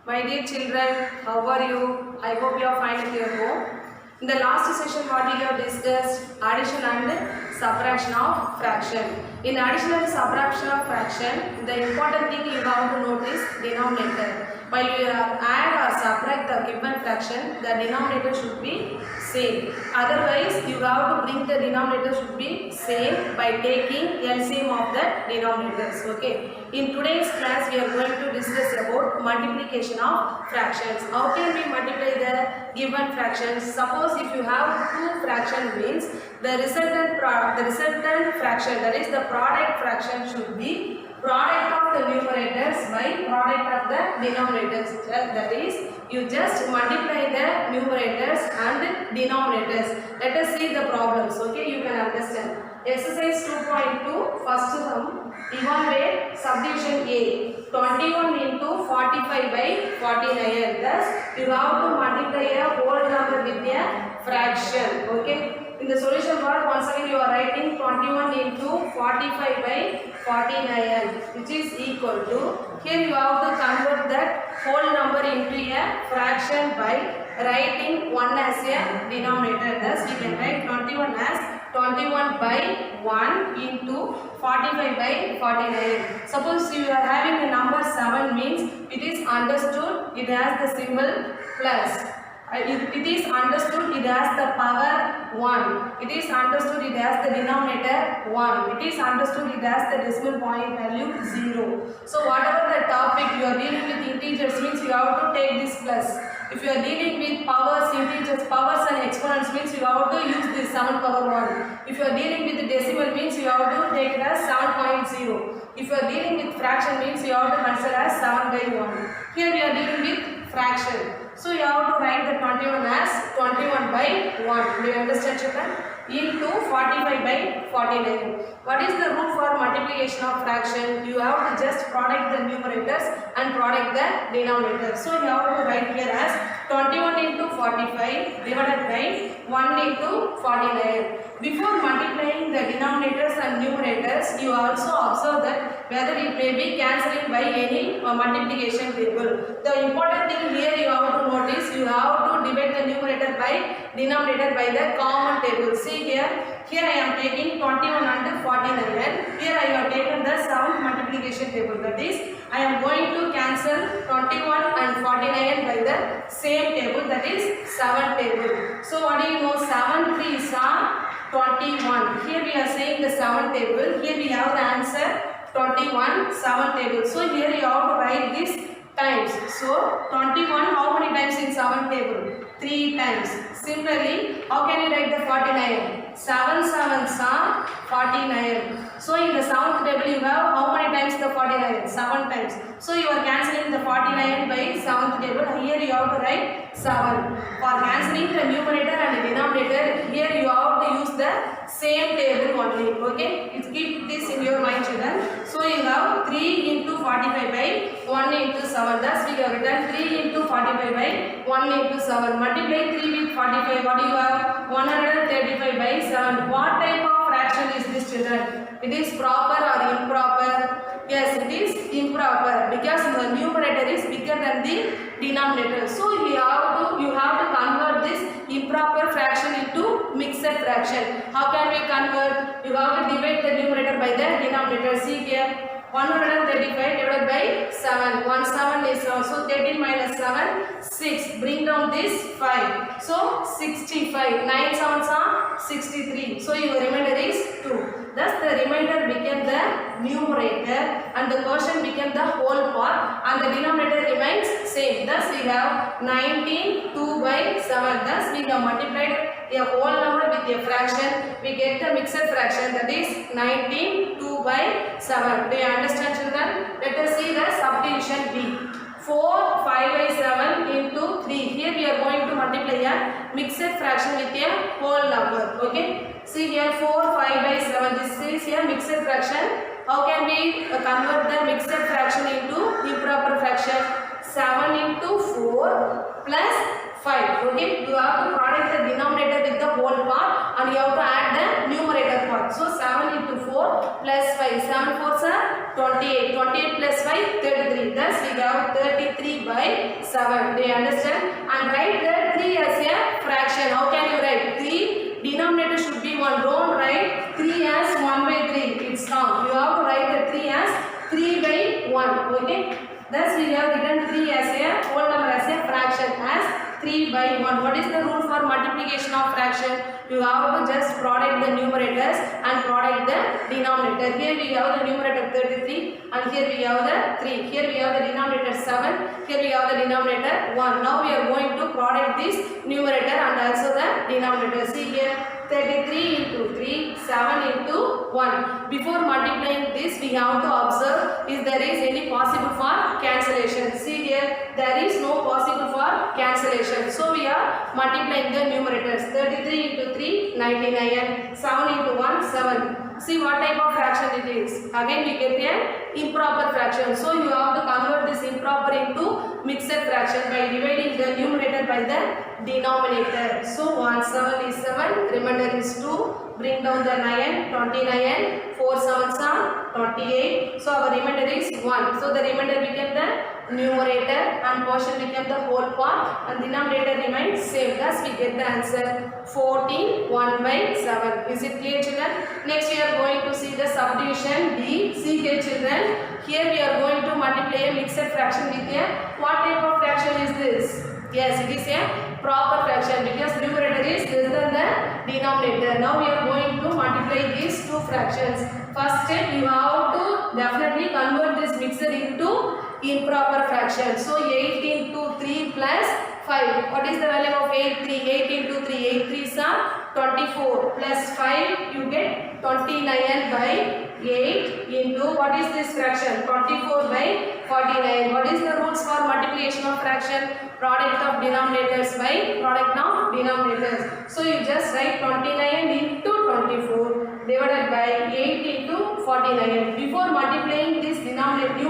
My dear children, how are you? I hope you are fine at your home. In the last session, what we have discussed addition and subtraction of fraction. In addition and subtraction of fraction, the important thing you have to note is denominator. While you add or subtract the given fraction, the denominator should be same. Otherwise, you have to bring the denominator should be same by taking LCM of the denominators. Okay. In today's class, we are going to discuss about multiplication of fractions. How can we multiply the given fractions? Suppose if you have two fraction means the resultant fraction, that is the product fraction, should be product of the numerators by product of the denominators. That is, you just multiply the numerators and denominators. Let us see the problems. Okay, you can understand. Exercise 2.2, first sum. Evaluate subdivision A. 21 into 45 by 49. Thus, you have to multiply a whole number with a fraction. Okay. In the solution part, once again you are writing 21 into 45 by 49, which is equal to, here you have to convert that whole number into a fraction by writing 1 as a denominator. Thus, we can write 21 as 21 by 1 into 45 by 49. Suppose you are having a number 7 means it is understood it has the symbol plus. It is understood it has the power 1. It is understood it has the denominator 1. It is understood it has the decimal point value 0. So whatever the topic you are dealing with integers means you have to take this plus. If you are dealing with powers, integers, powers and exponents means you have to use this 7 power 1. If you are dealing with the decimal means you have to take it as 7.0. If you are dealing with fraction means you have to consider as 7 by 1. Here we are dealing with fraction. So you have to write the 21 as 21 by 1. Do you understand, children? Into 45 by 49. What is the rule for multiplication of fraction? You have to just product the numerators and product the denominators. So you have to write here as 21 into 45 divided by 1 into 49. Before multiplying the denominators and numerators, you also observe that whether it may be cancelling by any multiplication table. The important thing here you have to notice, you have to divide the numerator by denominator by the common table. See here I am taking 21 and 49. Here I have taken the 7th multiplication table. That is, I am going to cancel 21 and 49 by the same table, that is 7 table. So what do you know? 7 3s are 21. Here we are saying the 7 table. Here we have the answer 21 7 table. So here you have to write this times. So 21 how many times in 7 table? 3 times. Similarly, how can you write the 49? 7 7s are 49. So in the 7th table you have how many times the 49? 7 times. So you are cancelling the 49 by 7th table. Here you have to write 7. For cancelling the numerator and the denominator, here you have to use the same table only. Okay? Keep this in your mind, children. So you have 3 into 45 by 1 into 7. Thus we have written 3 into 45 by 1 into 7. Multiply 3 with 45. What do you have? 135 by 7. What type of fraction is this, children? It is proper or improper? Yes, it is improper because the numerator is bigger than the denominator. So you have to convert this improper fraction into mixed fraction. How can we convert? You have to divide the numerator by the denominator. See here. 135 divided by 7. 1 7 is also 13 minus 7, 6. Bring down this 5. So 65. 9 7s are 63. So your remainder is 2. Thus the remainder became the numerator and the quotient became the whole part and the denominator remains same. Thus we have 19 2 by 7. Thus we have multiplied a whole number with a fraction. We get the mixed fraction, that is 19 2 by 7. Do you understand, children? Let us see the subdivision B. 4 5 by 7 into 3. Here we are going to multiply a mixed fraction with a whole number. Okay. See here 4 5 by 7. This is a mixed fraction. How can we convert the mixed fraction into improper fraction? 7 into 4 plus 5. Okay. You have to product the denominator with the whole part and you have to add the numerator part. So 7 into 4 plus 5. 7 4s are 28. 28 plus 5 33. Thus we have 33 by 7. Do you understand? And write the 3 as a fraction. How can you write? 3 denominator should be 1. Don't write 3 as 1 by 3. It's wrong. You have to write the 3 as 3 by 1. Okay? Thus we have written 3 as a whole number as a fraction as 3 by 1. What is the rule for multiplication of fraction? You have to just product the numerators and product the denominator. Here we have the numerator 33 and here we have the 3. Here we have the denominator 7. Here we have the denominator 1. Now we are going to product this numerator and also the denominator. See here 33 into 3, 7 into 1. Before multiplying this, we have to observe if there is any possible for cancellation. See here, there is no possible for cancellation. So we are multiplying the numerators. 33 into 3, 99. 7 into 1, 7. See what type of fraction it is. Again we get an improper fraction. So you have to convert this improper into mixed fraction by dividing the numerator by the denominator. So 1 7 is 7, remainder is 2. Bring down the 9, 29, 4 7s are 28. So our remainder is 1. So the remainder became the numerator and portion became the whole part and denominator remains same. Thus we get the answer 14 1 by 7. Is it clear, children? Next we are going to see the subdivision D. See here, children. Here we are going to multiply a mixed fraction with a what type of fraction is this? Yes, it is a proper fraction because numerator is less than the denominator. Now we are going to multiply these two fractions. First step, you have to definitely convert this mixture into improper fraction. So 8 into 3 plus 5. What is the value of 8? 3. 8 into 3. 8 3s are 24 plus 5 you get 29 by 8 into what is this fraction? 24 by 49. What is the rules for multiplication of fraction? Product of denominators by product of denominators. So you just write 29 into 24 divided by 8 into 49. Before multiplying this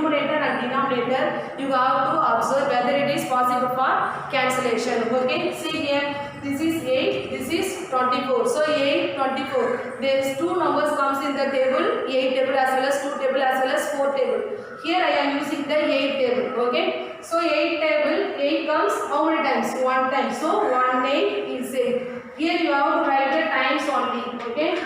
numerator and denominator, you have to observe whether it is possible for cancellation. Okay, see here, this is 8, this is 24. So 8, 24. There is two numbers comes in the table, 8 table as well as 2 table as well as 4 table. Here I am using the 8 table. Okay. So 8 table, 8 comes how many times? 1 time. So 1 8 is 8. Here you have to write the times only. Okay.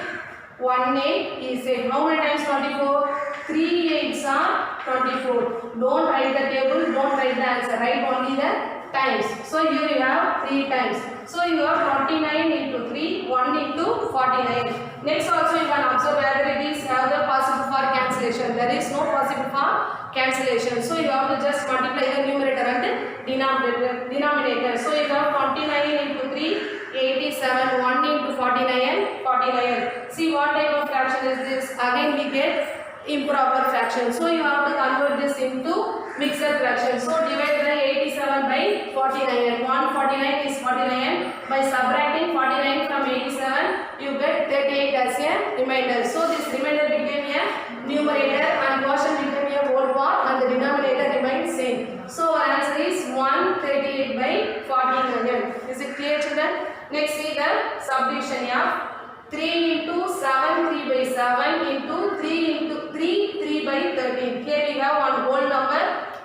1 8 is 8. How many times 24? 3 8s are 24. Don't write the table, don't write the answer. Write only the times. So here you have 3 times. So you have 29 into 3, 1 into 49. Next also you can observe whether it is have the possible for cancellation. There is no possible for cancellation. So you have to just multiply the numerator and denominator. So you have 29 into 3, 87, 1 into 49, 49. See what type of fraction is this? Again we get improper fraction. So you have to convert this into mixed fraction. So divide the 87 by 49. 149 is 49. By subtracting 49 from 87, you get 38 as a remainder. So this remainder became a numerator and portion became a whole part and the denominator remains same. So our answer is 138 by 49. Is it clear, children? Next see the subdivision here. 3 into 7, 3 by 7 into 3 into 3, 3 by 13. Here we have one whole number,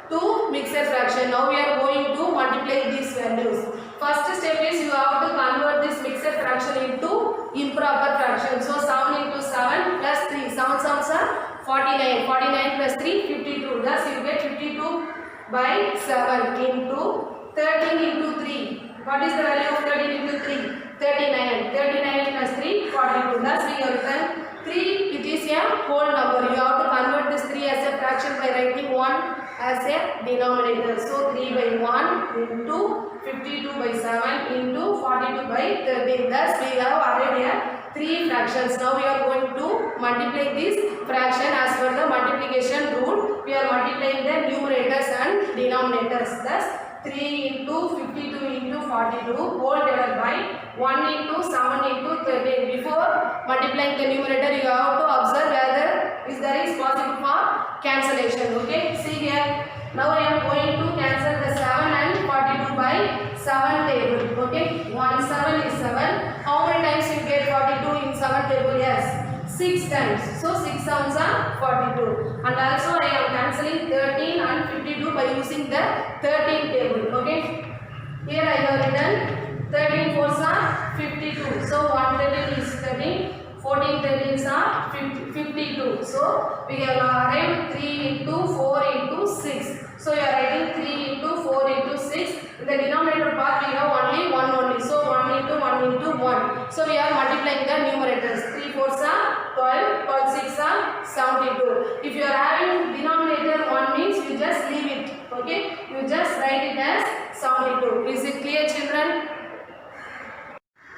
two mixed fraction. Now we are going to multiply these values. First step is you have to convert this mixed fraction into improper fraction. So 7 into 7 plus 3. 7 sums are 49. 49 plus 3, 52. Thus you get 52 by 7 into 13 into 3. What is the value of 13 into 3? 39. 39 plus 3, 42. Thus we have written 3, it is a whole number. You have to convert this 3 as a fraction by writing 1 as a denominator. So 3 by 1 into 52 by 7 into 42 by 13. Thus we have added here 3 fractions. Now we are going to multiply this fraction as per the multiplication rule. We are multiplying the numerators and denominators. Thus 3 into 52 into 42 whole divided by 1 into 7 into 13. Before multiplying the numerator, you have to observe whether there is possible for cancellation. Okay, see here. Now I am going to cancel the 7 and 42 by 7 table. Okay, 1 7 is 7. How many times you get 42 in 7 table? Yes, 6 times. So 6 7s are 42. And also I am cancelling 13 and 52 you by using the 13 table. Okay. Here I have written 13 fours are 52. So 113 is 13. 14 13s are 52. So we have arrived 3 into 4 into 6. So you are writing 3 into 4 into 6. In the denominator part we have only 1 only. So 1 into 1 into 1. So we are multiplying the numerators. 3 fours are 12. 12 6 are 72. If you are having denominator 1 means you just leave it. Okay. You just write it as 72. Is it clear, children?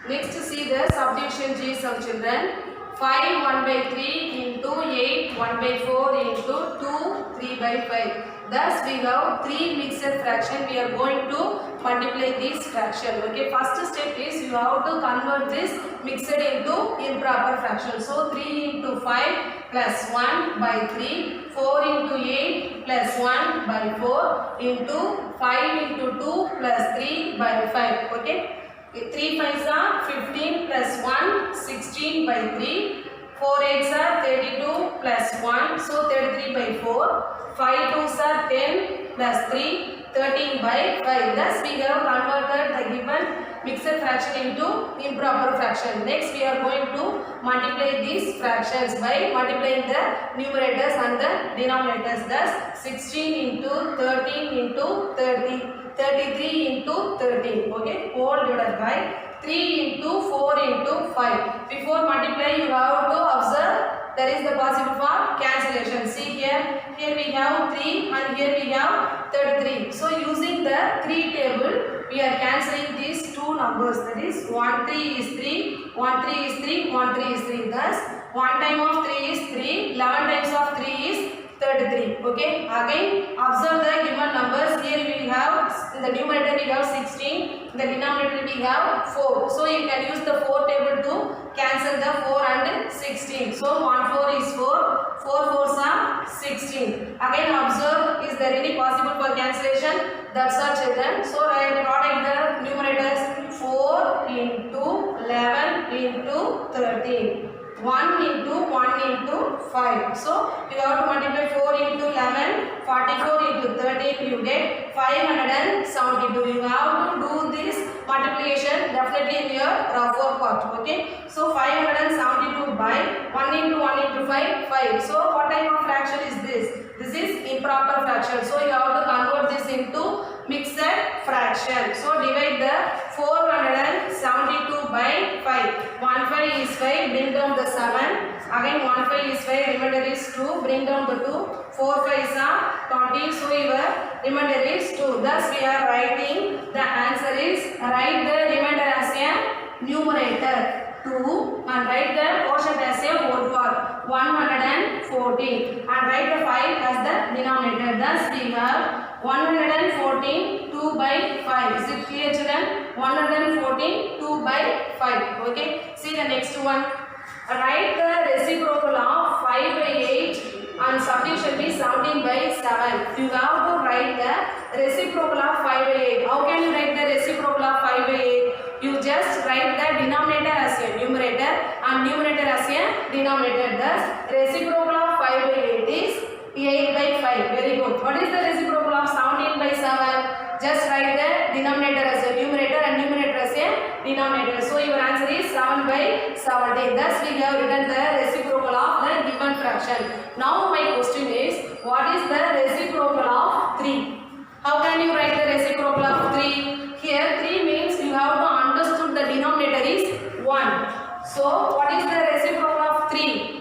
Next see the subdivision G's of children. 5 1 by 3 into 8 1 by 4 into 2 3 by 5. Thus we have 3 mixed fraction. We are going to multiply this fraction. Okay, first step is you have to convert this mixed into improper fraction. So 3 into 5 plus 1 by 3, 4 into 8 plus 1 by 4 into 5 into 2 plus 3 by 5. Okay. 3 5s are 15 plus 1, 16 by 3. 4 8s are 32 plus 1, so 33 by 4. 5 2s are 10 plus 3, 13 by 5. Thus we have converted the given mixed fraction into improper fraction. Next we are going to multiply these fractions by multiplying the numerators and the denominators. Thus 16 into 13 into 30. 33 into 13, okay, whole divided by 3 into 4 into 5. Before multiply you have to observe there is the possible for cancellation. See here we have 3 and here we have 33. So using the 3 table we are cancelling these two numbers, that is 1 3 is 3, 1 3 is 3, 1 3 is 3. Thus 1 time of 3 is 3, 11 times of 3 is 33. Okay, again observe the given numbers. Here we have in the numerator we have 16, in the denominator we have 4. So you can use the 4 table to cancel the 4 and 16. So 1 4 is 4, 4 4s are 16. Again observe, is there any possible for cancellation? That's our children. So I product the numerators 4 into 11 into 13. 1 into 1 into 5. So you have to multiply 4 into 11, 44 into 13, you get 572. You have to do this multiplication definitely in your rough work part. Okay. So 572 by 1 into 1 into 5, 5. So what type of fraction is this? This is improper fraction. So you have to convert this into mixed fraction. So divide the 472 by 5. 1 5 is 5, bring down the 7. Again 1 5 is 5, remainder is 2, bring down the 2. 4 5s are 20, so your remainder is 2. Thus we are writing the answer is, write the remainder as a numerator 2 and write the quotient as a whole part 114 and write the 5 as the denominator. Thus we have 114 2 by 5. Is it clear, children? 114 2 by 5. Okay. See the next one. Write the reciprocal of 5 by 8 and subdivision be 17 by 7. You have to write the reciprocal of 5 by 8. How can you write the reciprocal of 5 by 8? You just write the denominator as a numerator and numerator as a denominator. Thus, reciprocal of 5 by 8 is 8 by 5. Very good. What is the reciprocal of 17 by 7? Just write the denominator as a numerator and numerator as a denominator. So, your answer is 7 by 17. Thus, we have written the reciprocal of the given fraction. Now, my question is, what is the reciprocal of 3? How can you write the reciprocal of 3? Here 3 means you have to understood the denominator is 1. So what is the reciprocal of 3?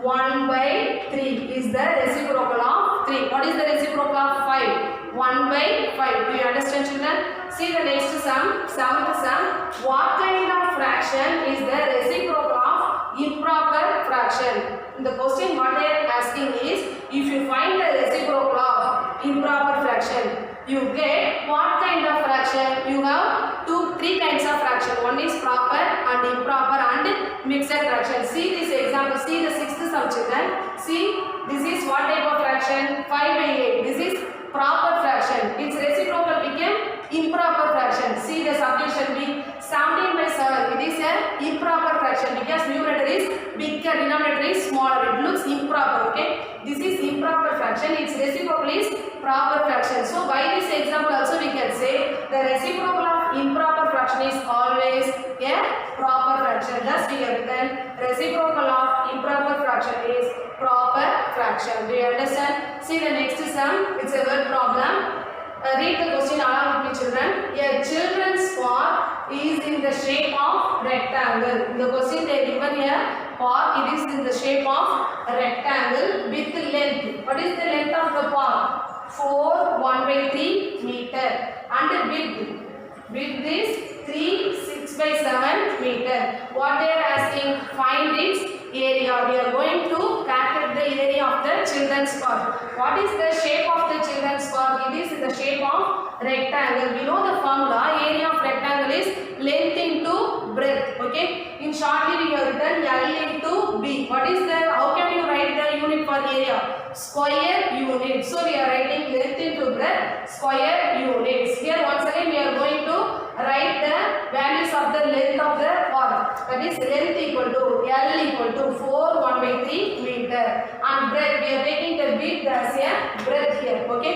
1 by 3 is the reciprocal of 3. What is the reciprocal of 5? 1 by 5. Do you understand, children? See the next sum, 7th sum. What kind of fraction is the reciprocal of improper fraction? In the question what they are asking is, if you find the reciprocal of improper fraction, you get what kind of fraction? You have three kinds of fraction. One is proper and improper and mixed fraction. See this example. See the 6th sum, children. See, this is what type of fraction? 5 by 8. This is proper fraction. Its reciprocal became improper fraction. See the subdivision be 17 by 7. It is a improper fraction because numerator is bigger, denominator is smaller. It looks improper. Okay, this is improper fraction. Its reciprocal is proper fraction. So by this example also we can say the reciprocal of improper fraction is always a proper fraction. Thus we have written reciprocal of improper fraction is proper fraction. Do you understand? See the next sum. It's a word problem. Read the question along with me, children. A children's park is in the shape of rectangle. The question they given here, park, it is in the shape of a rectangle with length. What is the length of the park? 4 1/3 meter. And the width is 3 6/7 meter. What they are asking? Find its area. We are going to calculate the area of the children's park. What is the shape of the children's park? It is in the shape of rectangle. We know the formula. Area of rectangle is length into breadth. Okay. In shortly we have written L into B. What is the? How can you write the unit for area? Square unit. So we are writing length into breadth, square units. Here once again we are going to write the values of the length of the park. That is length equal to L equal to 4 1/3 meter. And breadth we are taking the width as a breadth here. Okay.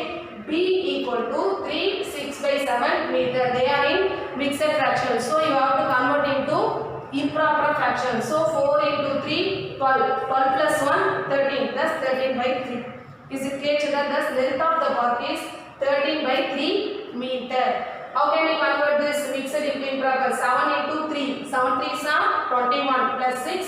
B equal to 3 6/7 meter. They are in mixed fraction. So you have to convert into improper fraction. So 4 into 3 12. 12 plus 1 13. Thus 13/3. Is it clear, children? Thus length of the park is 13/3 meter. How can we convert this mixed into improper? 7 into 3. 7 3s are 21 plus 6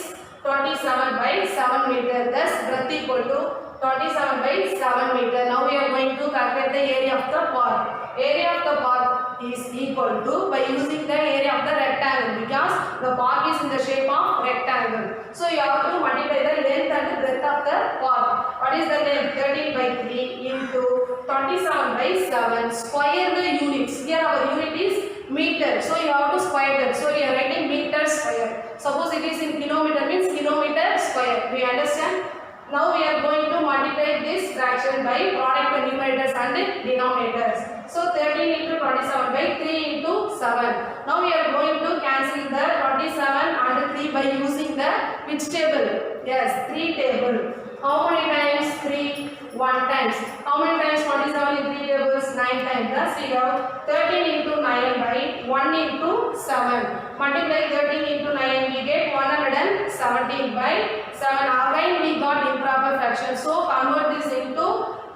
27/7 meter. Thus breadth equal to 27/7 meter. Now we are going to calculate the area of the park. Area of the park is equal to, by using the area of the rectangle, because the park is in the shape of rectangle. So you have to multiply the length and breadth of the park. What is the length? 13/3 into 27/7. Square the units. Here our unit is meter. So you have to square that. So we are writing meter square. Suppose it is in kilometer, means kilometer square. Do you understand? Now we are going to multiply this fraction by product of numerators and denominators. So 13 into 27/3 into 7. Now we are going to cancel the 27 and 3 by using the which table? Yes, 3 table. How many times 3? 1 times. How many times 27 in 3 tables? 9 times. Thus we have 13 into 9 by 1 into 7. Multiply 13 into 9, we get 117 by 7. Again we got improper fraction. So convert this into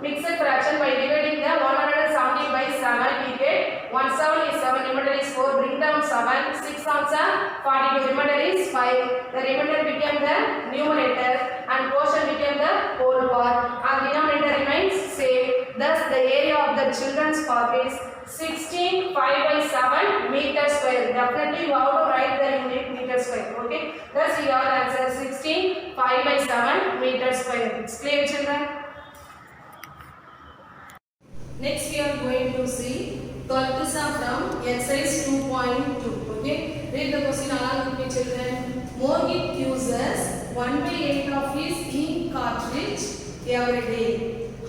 mixed fraction by dividing the 170 by 7. We get 1 7 is 7, remainder is 4. Bring down 7. 6 answer 42. Remainder is 5. The remainder became the numerator and portion became the whole part. And denominator remains same. Thus the area of the children's park is 16 5/7 meter square. Definitely you have to write the unit meter square. Okay. Thus you have answer 16 5/7 meter square. It's clear, children? Next we are going to see 12th sum from exercise 2.2. Okay. Read the question along with me, children. Mohit uses 1/8 of his ink cartridge every day.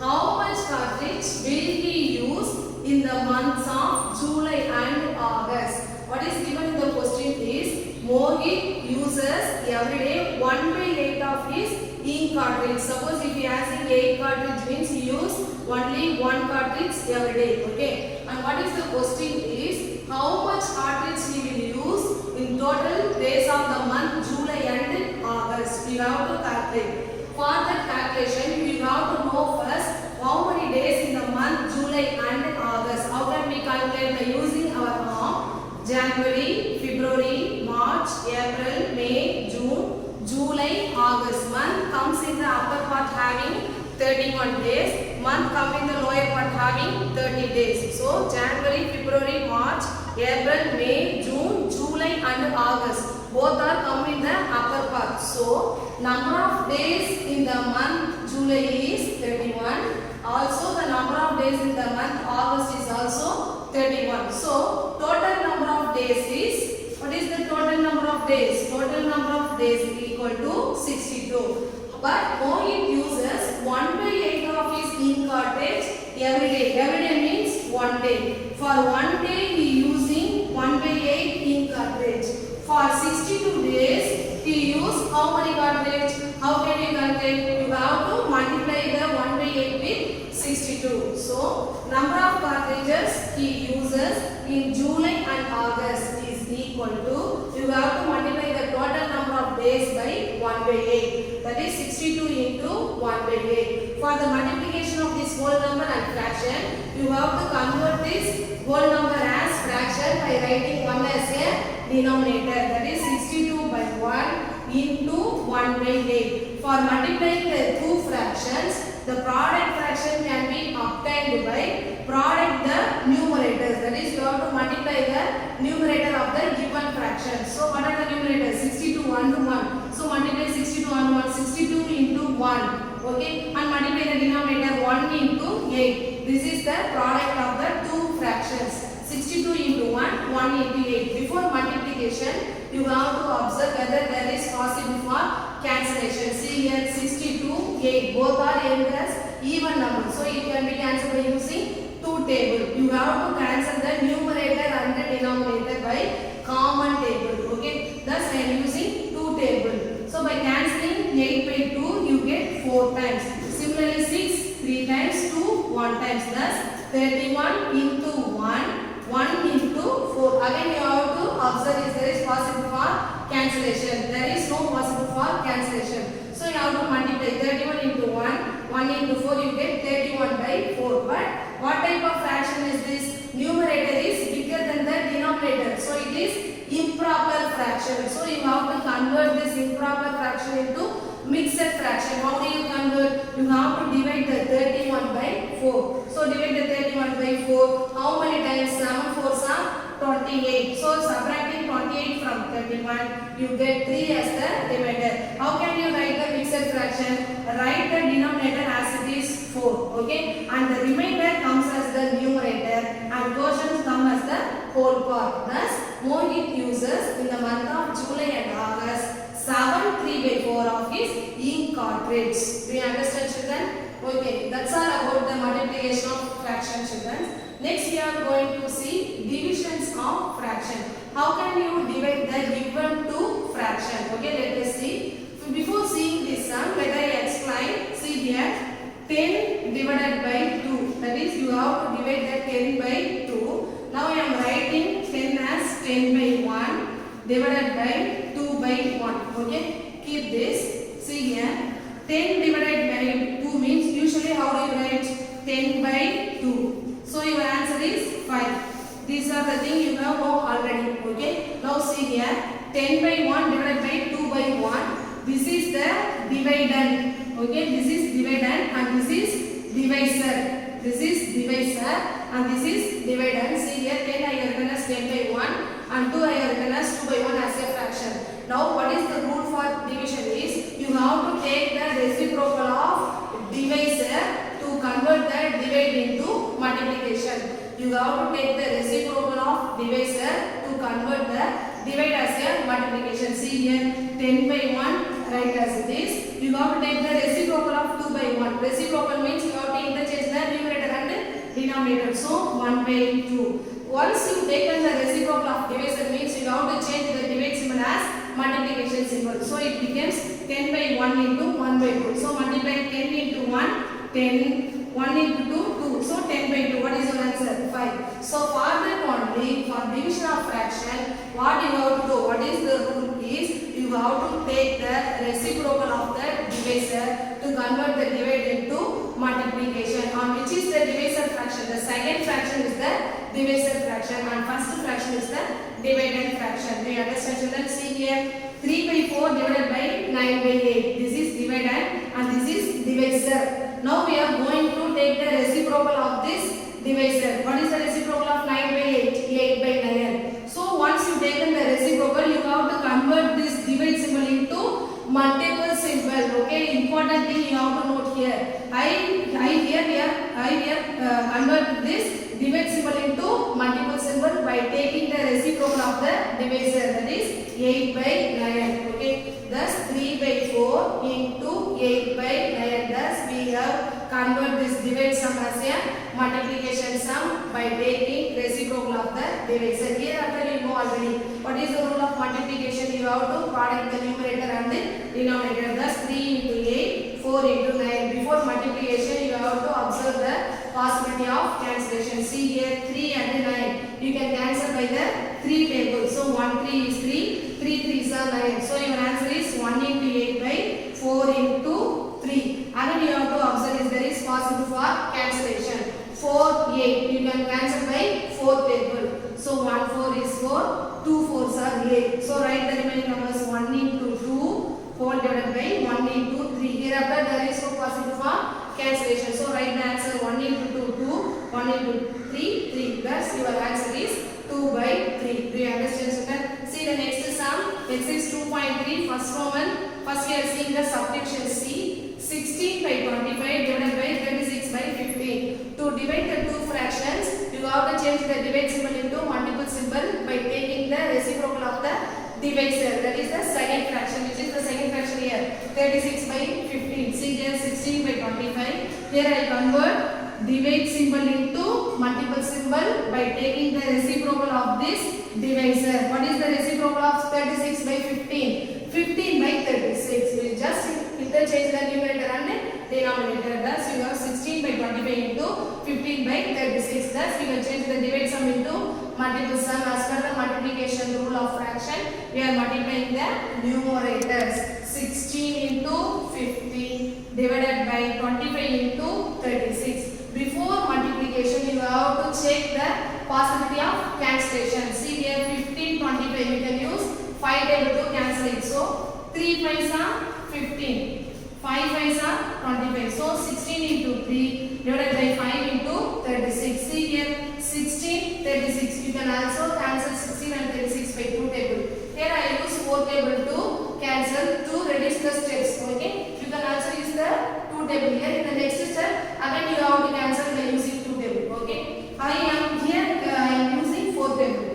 How much cartridge will he use in the months of July and August? What is given in the question is Mohit uses every day 1/8 of his ink cartridge. Suppose if he has 8 cartridge means he use only 1 cartridge every day. Okay. And what is the question is how much cartridge he will use in total days of the month July and August. We have to calculate. For that calculation we have to know first how many days in the month July and August. How can we calculate? By using our arm. January, February, March, April, May, June, July, August. Month comes in the upper part having 31 days. Month comes in the lower part having 30 days. So January, February, March, April, May, June, July and August. Both are come in the upper part. So number of days in the month July is 31. Also the number of days in the month August is also 31. So total number of days is, what is the total number of days? Total number of days is equal to 62. But Mohit uses 1/8 of his ink cartridge every day. Every day means 1 day. For 1 day he using 1/8 ink cartridge. For 60 how many cartridge? How can you calculate? You have to multiply the 1 by 8 with 62. So number of cartridges he uses in July and August is equal to, you have to multiply the total number of days by 1 by 8. That is 62 into 1 by 8. For the multiplication of this whole number and fraction, you have to convert this whole number as fraction by writing 1 as a denominator. That is 62 by 1 into 1 by 8. For multiplying the two fractions, the product fraction can be obtained by product the numerators. That is, you have to multiply the numerator of the given fraction. So what are the numerators? 62 1 to 1. So multiply 62 1 to 1. 62 into 1. Okay, and multiply the denominator 1 into 8. This is the product of the two fractions. 62 into 1, 1 into 8. Before multiplication, you have to observe whether there is possible for cancellation. See here, 62, 8. Both are end as even numbers. So it can be cancelled by using two table. You have to cancel the numerator and the denominator by common table. Okay, thus I am using two table. So by cancelling 8 by 2, you get 4 times. Similarly, 6, 3 times, 2, 1 times. Thus 31 into 1. 1 into 4. Again you have to observe if there is possible for cancellation. There is no possible for cancellation. So you have to multiply 31 into 1. 1 into 4 you get 31 by 4. But what type of fraction is this? Numerator is bigger than the denominator. So it is improper fraction. So you have to convert this improper fraction into mixed fraction. How do you convert? You have to divide the 31 by 4. So divide the 31 by 4. How many times? 7 4s are 28. So subtracting 28 from 31, you get 3 as the remainder. How can you write the mixed fraction? Write the denominator as it is 4. Okay, and the remainder comes as the numerator and quotients come as the whole part. Thus, Mohit uses in the month of July and August 7 3 by 4 of his ink cartridge. Do you understand, children? Okay, that's all about the multiplication of fraction, children. Next we are going to see divisions of fraction. How can you divide the given two fraction? Okay, let us see. Before seeing this sum, let I explain. See here, 10 divided by 2. That is, you have to divide the 10 by 2. Now I am writing 10 as 10 by 1 divided by 2 by 1. Okay, keep this. See here, 10 divided by 2 means usually how do you write 10 by 2? So your answer is 5. These are the things you have know already. Okay, now see here, 10 by 1 divided by 2 by 1. This is the dividend. Okay, this is dividend and this is divisor. This is divisor and this is dividend. See here, 10 I have written as 10 by 1 and 2 I have written as 2 by 1 as a fraction. Now what is the rule for division is, you have to take the reciprocal of divisor to convert the divide into multiplication. You have to take the reciprocal of divisor to convert the divide as a multiplication. See here, 10 by 1 write as it is. You have to take the reciprocal of 2 by 1. Reciprocal means you have to interchange the numerator and denominator. So 1 by 2. Once you taken the reciprocal of divisor means you have to change the divide symbol as multiplication symbol. So it becomes 10 by 1 into 1 by 2. So multiply 10 into 1, 10, 1 into 2, 2. So 10 by 2. What is your answer? 5. So further only for division of fraction, what you have to do, what is the rule is, you have to take the reciprocal of the divisor to convert the divide into multiplication. On which is the divisor fraction? The second fraction is the divisor fraction and first fraction is the dividend fraction. Do you understand, children? See here, 3 by 4 divided by 9 by 8. This is dividend and this is divisor. Now we are going to take the reciprocal of this divisor. What is the reciprocal of 9 by 8? 8 by 9. So once you taken the reciprocal, you have to convert this divide symbol into multiple symbol. Okay, important thing you have to note here. I here convert this divide symbol into multiple symbol by taking the reciprocal of the divisor, that is 8 by 9. Okay, thus 3 by 4 into 8 by 9. Thus we have convert this divide sum as a multiplication sum by taking reciprocal of the divisor. Here after you know already what is the rule of multiplication. You have to product the numerator and the denominator. Thus 3 into 8, 4 into 9. Before multiplication you have to observe the possibility of cancellation. See here 3 and 9. You can cancel by the 3 table. So 1 3 is 3, 3 3s are 9. So your answer is 1 into 8 by 4 into 3. Again you have to observe is there is possible for cancellation. 4 8 you can cancel by 4 table. So 1 4 is 4, 2 4s are 8. So write the remaining numbers 1 into 2 whole divided by 1 into 3. Hereafter there is no possible for cancellation. So write the answer 1 into 2 2, 1 into 3 3. Thus your answer is 2 by 3. Do you understand children? See the next sum. Exercise 2.3 first Roman. First we are seeing the subtraction C. 16 by 25 divided by 36 by 15. To divide the two fractions, you have to change the divide symbol into multiple symbol by taking the reciprocal of the divisor. That is the second fraction. Which is the second fraction here? 36 by 15. See here 16 by 25. Here I convert divide symbol into multiple symbol by taking the reciprocal of this divisor. What is the reciprocal of 36 by 15? 15 by 36. We just interchange the numerator and denominator. Thus you have 16 by 25 into 15 by 36. Thus you can change the divide sum into multiple sum. As per the multiplication rule of fraction, we are multiplying the numerators. 16 into 15 divided by 25 into 36. Before multiplication you have to check the possibility of cancellation. See here 15 25 you can use 5 table to cancel it. So 3 5s are 15, 5 5s are 25. So 16 into 3 divided by 5 into 36. See here 16 36. You can also cancel 16 and 36 by 2 table. Here I use 4 table to cancel to reduce the steps. Okay. You can also use the 2 table. Here in the next step again you have to cancel by using 2 table. Okay. I am using 4 table.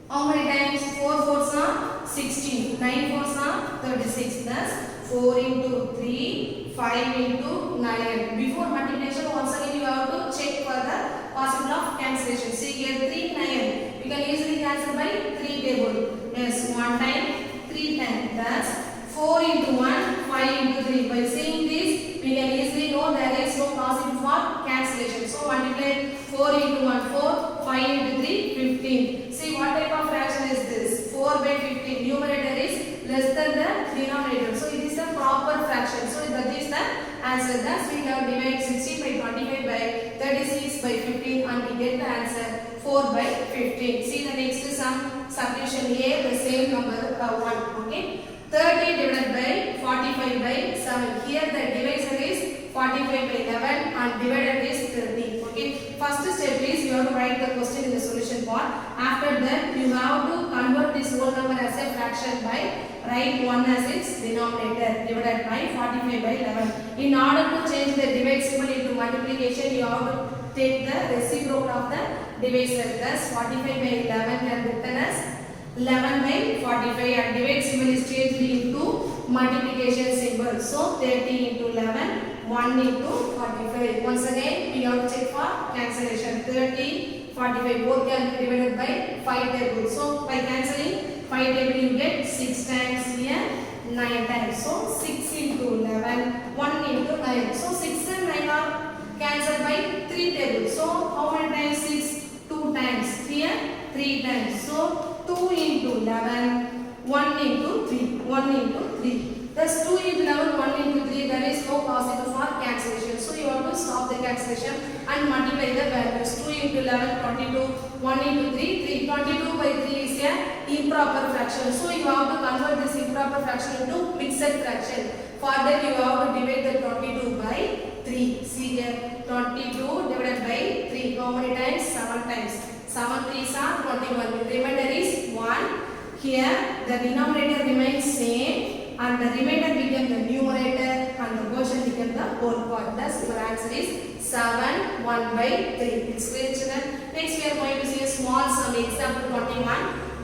How many times? 4 4s are 16, 9 4s are 36. Thus 4 into 3, 5 into 9. Before multiplication once again you have to check for the possibility of cancellation. See here 3 9. You can easily cancel by 3 table. Yes, 1 time, 3 times. Thus 4 into 1, 5 into 3. By seeing this, we can easily know there is no possibility for cancellation. So multiply 4 into 1, 4, 5 into 3, 15. See what type of fraction is this? 4 by 15. Numerator is less than the denominator. So it is a proper fraction. So that is the answer. Thus we have divided 16 by 25 by 36 by 15 and we get the answer 4 by 15. See the next sum. Substitution A, the same number 1. Okay. 30 divided by 45 by 7. Here the divisor is 45 by 11 and divided is 30. Okay. First step is you have to write the question in the solution part. After that you have to convert this whole number as a fraction by write 1 as its denominator divided by 45 by 11. In order to change the divide symbol into multiplication, you have to take the reciprocal of the divisor. Thus 45 by 11 can written as 11 by 45 and divide symbol is changed into multiplication symbol. So 30 into 11, 1 into 45. Once again we have to check for cancellation. 30, 45 both can be divided by 5 tables. So by cancelling 5 table you get 6 times here, 9 times. So 6 into 11, 1 into 9. So 6 and 9 are cancelled by 3 tables. So how many times 6? 2 times. Here 3 times. So 2 into 11, 1 into 3, 1 into 3. Thus 2 into 11, 1 into 3, there is no possible for cancellation. So you have to stop the cancellation and multiply the values. 2 into 11, 22, 1 into 3, 3. 22 by 3 is a improper fraction. So you have to convert this improper fraction into mixed fraction. For that you have to divide the 22 by 3. See here, 22 divided by 3. How many times? 7 times. 7 3s are 21. Remainder is 1. Here the denominator remains same and the remainder became the numerator and the quotient became the whole part. Thus your answer is 7 1 by 3. It's clear children. Next we are going to see a small sum. Example 21.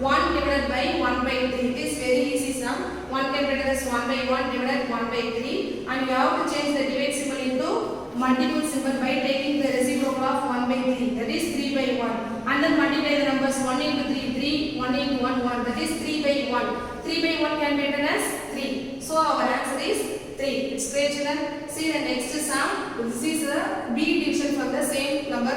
1 divided by 1 by 3. It is very easy sum. 1 can be written as 1 by 1 divided 1 by 3 and you have to change the divide symbol into multiple symbol by taking the reciprocal of 1 by 3, that is 3 by 1, and then multiply the numbers 1 into 3, 3, 1 into 1, 1, that is 3 by 1. 3 by 1 can be written as 3. So our answer is 3. It's clear, children. See the next sum. This is a B division from the same number.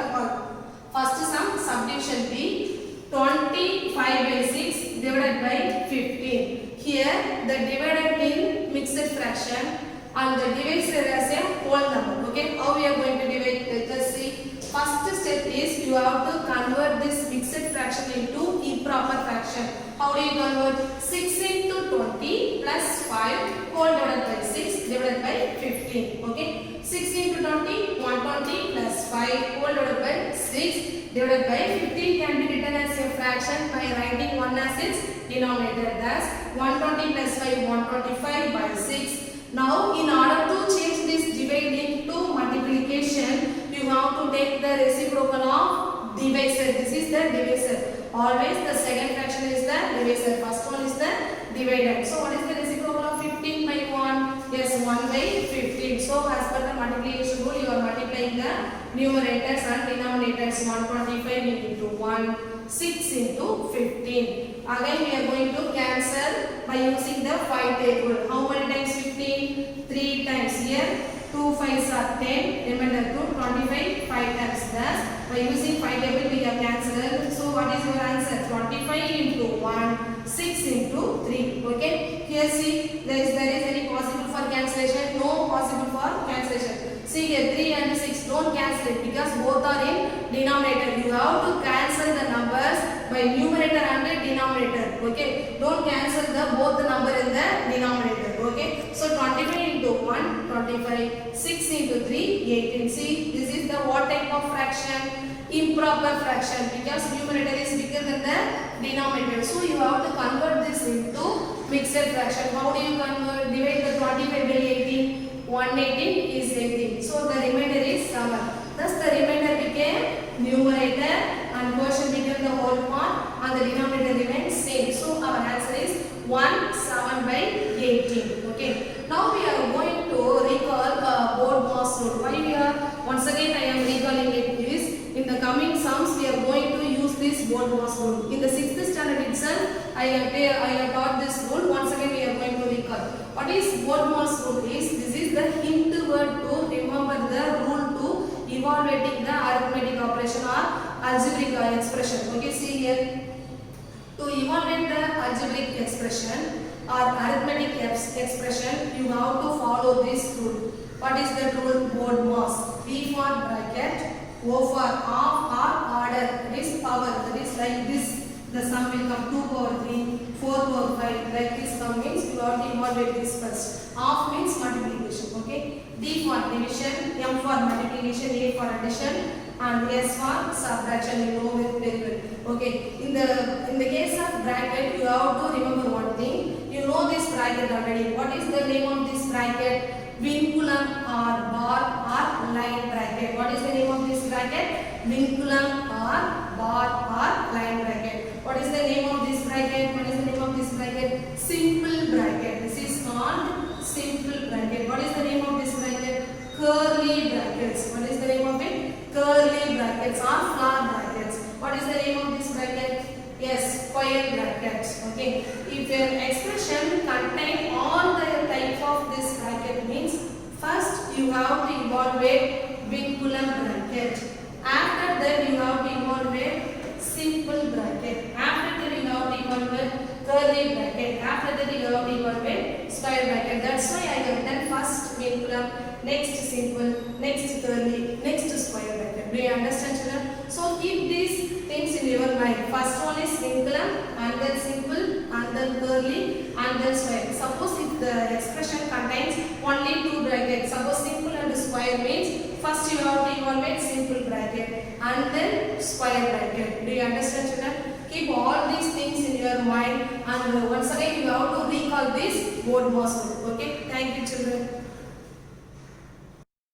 First sum, subdivision B. 25 by 6 divided by 15. Here the divided in mixed fraction and the divisor as a whole number. Okay, how we are going to divide? Let us see. First step is you have to convert this mixed fraction into improper fraction. How do you convert? 6 into 20 plus 5 whole divided by 6 divided by 15. Okay, 6 into 20, 120 plus 5 whole divided by 6 divided by 15 can be written as a fraction by writing 1 as its denominator. Thus 120 plus 5, 125 by 6. Now in order to change this dividing to multiplication, you have to take the reciprocal of divisor. This is the divisor. Always the second fraction is the divisor. First one is the dividend. So what is the reciprocal of 15 by 1? Yes, 1 by 15. So as per the multiplication rule, you are multiplying the numerators and denominators. 125 into 1, 6 into 15. Again we are going to cancel by using the 5 table. How many times 15? 3 times. Here 2 5s are 10, remainder to 25 5 times. Thus by using 5 table we have cancelled. So what is your answer? 25 into 1, 6 into 3. Okay, here see there is any possible for cancellation? No possible for cancellation. See here 3 and 6 don't cancel it because both are in denominator. You have to cancel the numbers by numerator and denominator. Okay, don't cancel the both the number in the denominator. Okay, so 25 into 1, 25, 6 into 3, 18. See, this is the what type of fraction? Improper fraction because numerator is bigger than the denominator. So you have to convert this into mixed fraction. How do you convert? Divide the 25 by 18. 118 is 18. So the remainder is 7. Thus the remainder became numerator and quotient became the whole part and the denominator remains same. So our answer is 1 7 by 18. Okay. Now we are going to recall Bode-Morse rule. Why we are once again I am recalling it is in the coming sums we are going to use this Bode-Morse rule. In the 6th standard itself I have taught this rule. Once again we are going to recall. What is Bode-Morse rule is? This is the hint word to remember the rule to evaluating the arithmetic operation or algebraic expression. Okay, see here. To evaluate the algebraic expression or arithmetic expression, you have to follow this rule. What is the rule? Bode-Morse. B for bracket, O for half or order. That is power. That is like this. The sum will come 2 power 3, 4 power 5. Like this sum means you have to evaluate this first. Half means multiplication. Okay. D for division, M for multiplication, A for addition, and S for subtraction. You know it very well. Okay. In the case of bracket, you have to remember one thing. You know this bracket already. What is the name of this bracket? Vinculum or bar or line bracket. What is the name of this bracket? Vinculum or bar or line bracket. What is the name of this bracket? What is the name of this bracket? Simple bracket. This is called simple bracket. What is the name of this bracket? Curly brackets. What is the name of it? Curly brackets or flower brackets. What is the name of this bracket? Yes, square brackets. Okay. If your expression contain all the type of this bracket means first you have to evaluate vinculum bracket. After that you have to evaluate simple bracket. After that you have to evaluate curly bracket. After that you have to evaluate square bracket. That's why I have done first vinculum, next simple, next curly, next square bracket. Do you understand, children? So keep these things in your mind. First one is vinculum, and then simple, and then curly, and then square. Suppose if the expression contains only two brackets, suppose simple and square means first you have to evaluate simple bracket and then square bracket. Do you understand, children? Keep all these things in your mind, and once again you have to recall this Bode-Morse rule. Okay, thank you, children.